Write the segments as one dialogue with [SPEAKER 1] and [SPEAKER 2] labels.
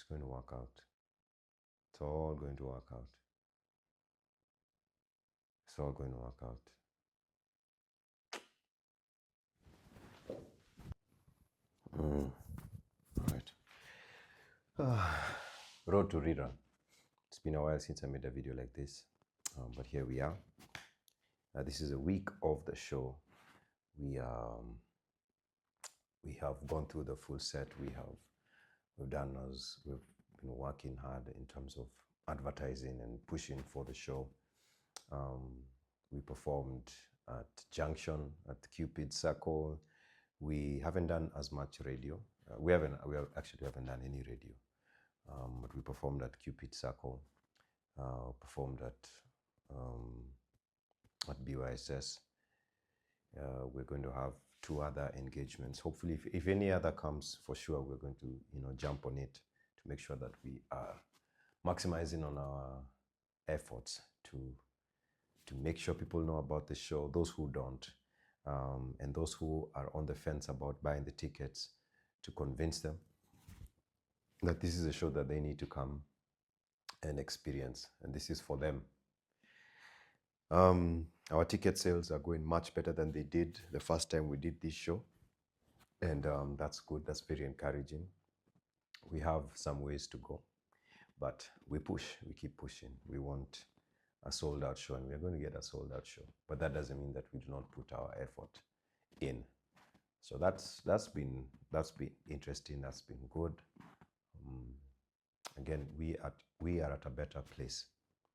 [SPEAKER 1] It's going to work out. It's all going to work out. It's all going to work out. All right. Road to rerun. It's been a while since I made a video like this, but here we are. This is a week of the show. We have gone through the full set. We've been working hard in terms of advertising and pushing for the show. We performed at Junction, at Cupid Circle. We haven't done as much radio. We actually haven't done any radio, but we performed at Cupid Circle. Performed at BYSS. We're going to have 2 other engagements. Hopefully, if any other comes, for sure, we're going to jump on it to make sure that we are maximizing on our efforts to make sure people know about the show, those who don't, and those who are on the fence about buying the tickets, to convince them that this is a show that they need to come and experience, and this is for them. Our ticket sales are going much better than they did the first time we did this show, and that's good. That's very encouraging. We have some ways to go, but we keep pushing. We want a sold-out show, and we're going to get a sold-out show, but that doesn't mean that we do not put our effort in. So that's been interesting. That's been good. Again, we are at a better place.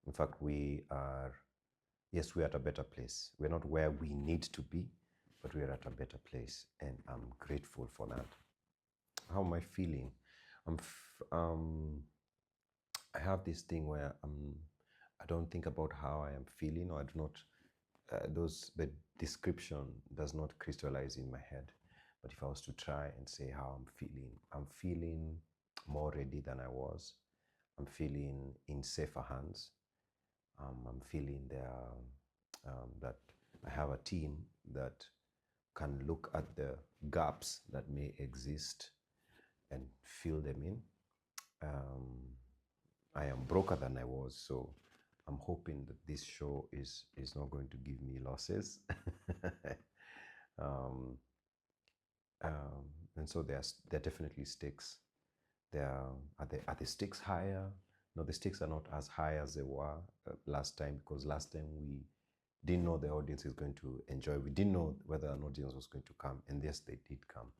[SPEAKER 1] In fact, we are at a better place. We're not where we need to be, but we're at a better place, and I'm grateful for that. How am I feeling? I have this thing where I don't think about how I am feeling, or I do not. The description does not crystallize in my head. But if I was to try and say how I'm feeling more ready than I was. I'm feeling in safer hands. I'm feeling that I have a team that can look at the gaps that may exist and fill them in. I am broker than I was, so I'm hoping that this show is not going to give me losses. And so there are definitely stakes. Are the stakes higher? No, the stakes are not as high as they were last time, because last time we didn't know the audience is going to enjoy. We didn't know whether an audience was going to come, and yes, they did come.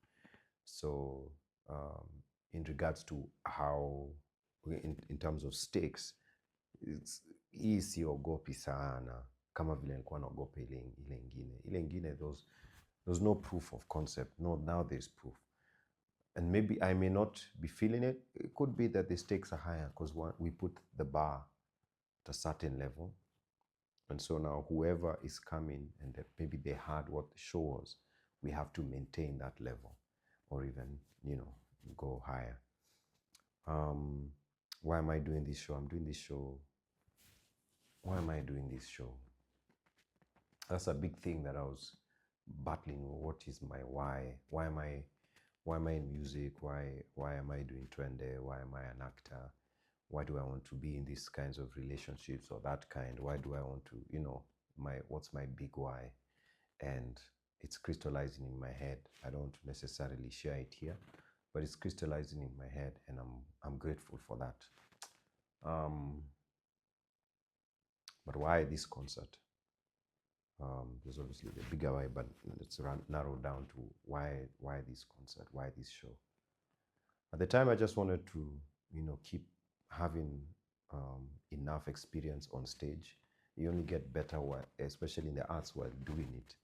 [SPEAKER 1] So in regards to how, in terms of stakes, hii siogopi sana kama vile nilikuwa naogopa ile ingine. There's no proof of concept. No, now there's proof. And maybe I may not be feeling it. It could be that the stakes are higher because we put the bar at a certain level. And so now whoever is coming and maybe they heard what the show was, we have to maintain that level or even, go higher. Why am I doing this show? I'm doing this show. Why am I doing this show? That's a big thing that I was battling. What is my why? Why am I in music? Why am I doing Twende? Why am I an actor? Why do I want to be in these kinds of relationships or that kind? Why do I want to, what's my big why? And it's crystallizing in my head. I don't necessarily share it here, but it's crystallizing in my head, and I'm grateful for that. But why this concert? There's obviously the bigger why, but let's narrow down to why this concert, why this show. At the time, I just wanted to, keep having enough experience on stage. You only get better, especially in the arts, while doing it.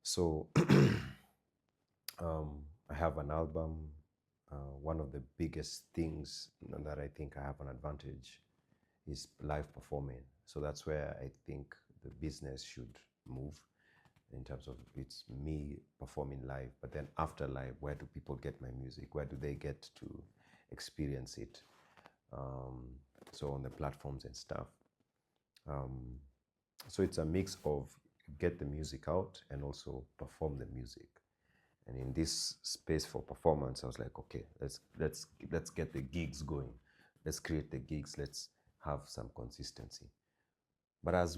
[SPEAKER 1] So I have an album. One of the biggest things that I think I have an advantage is live performing. So that's where I think the business should move, in terms of it's me performing live. But then after live, where do people get my music? Where do they get to experience it? So on the platforms and stuff. So it's a mix of get the music out and also perform the music. And in this space for performance, I was like, okay, let's get the gigs going. Let's create the gigs. Let's have some consistency. But as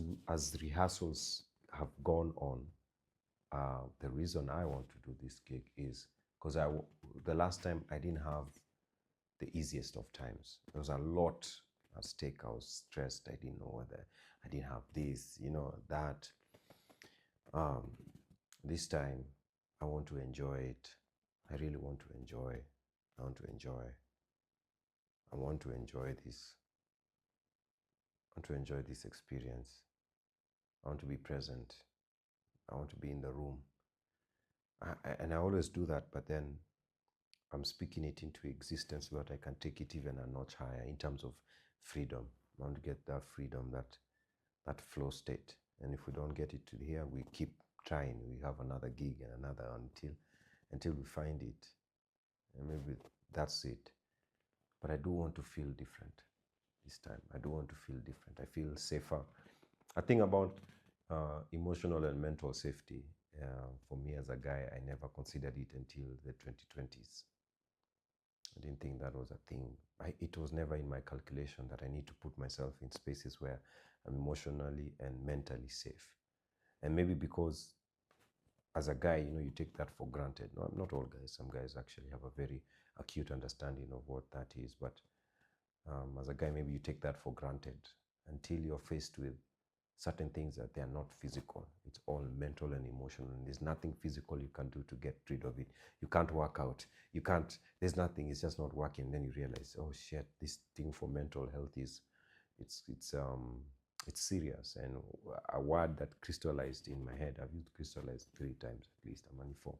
[SPEAKER 1] rehearsals have gone on, the reason I want to do this gig is because the last time I didn't have the easiest of times. There was a lot at stake. I was stressed. I didn't know whether I didn't have this, that. Um, this time, I want to enjoy it. I really want to enjoy. I want to enjoy. I want to enjoy this. I want to enjoy this experience. I want to be present. I want to be in the room. And I always do that, but then I'm speaking it into existence so that I can take it even a notch higher in terms of freedom. I want to get that freedom, that flow state. And if we don't get it to here, we keep trying. We have another gig and another until we find it. And maybe that's it. But I do want to feel different this time. I do want to feel different. I feel safer. I think about emotional and mental safety. For me as a guy, I never considered it until the 2020s. I didn't think that was a thing. It was never in my calculation that I need to put myself in spaces where I'm emotionally and mentally safe. And maybe because as a guy, you take that for granted. No, not all guys. Some guys actually have a very acute understanding of what that is. But as a guy, maybe you take that for granted until you're faced with certain things that they are not physical. It's all mental and emotional, and there's nothing physical you can do to get rid of it. You can't work out. You can't. There's nothing. It's just not working. Then you realize, oh shit, this thing for mental health it's serious. And a word that crystallized in my head, I've used crystallized 3 times at least, I'm only 4,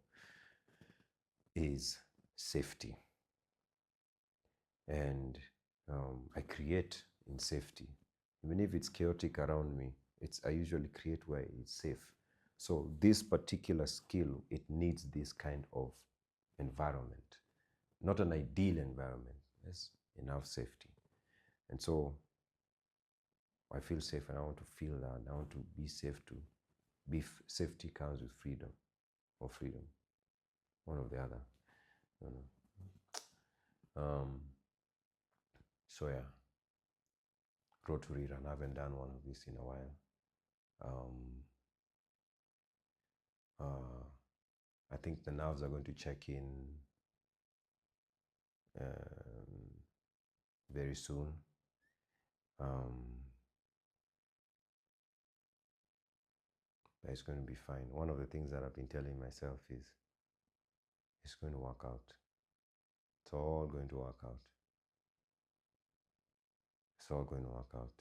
[SPEAKER 1] is safety. And I create in safety. Even if it's chaotic around me, I usually create where it's safe. So this particular skill, it needs this kind of environment, not an ideal environment. There's enough safety. And so I feel safe, and I want to feel that. I want to be safe too. Safety comes with freedom, or freedom, one or the other. I don't know. So yeah, road to rerun. I haven't done one of these in a while. I think the nerves are going to check in very soon. It's going to be fine. One of the things that I've been telling myself is it's going to work out. It's all going to work out. It's all going to work out.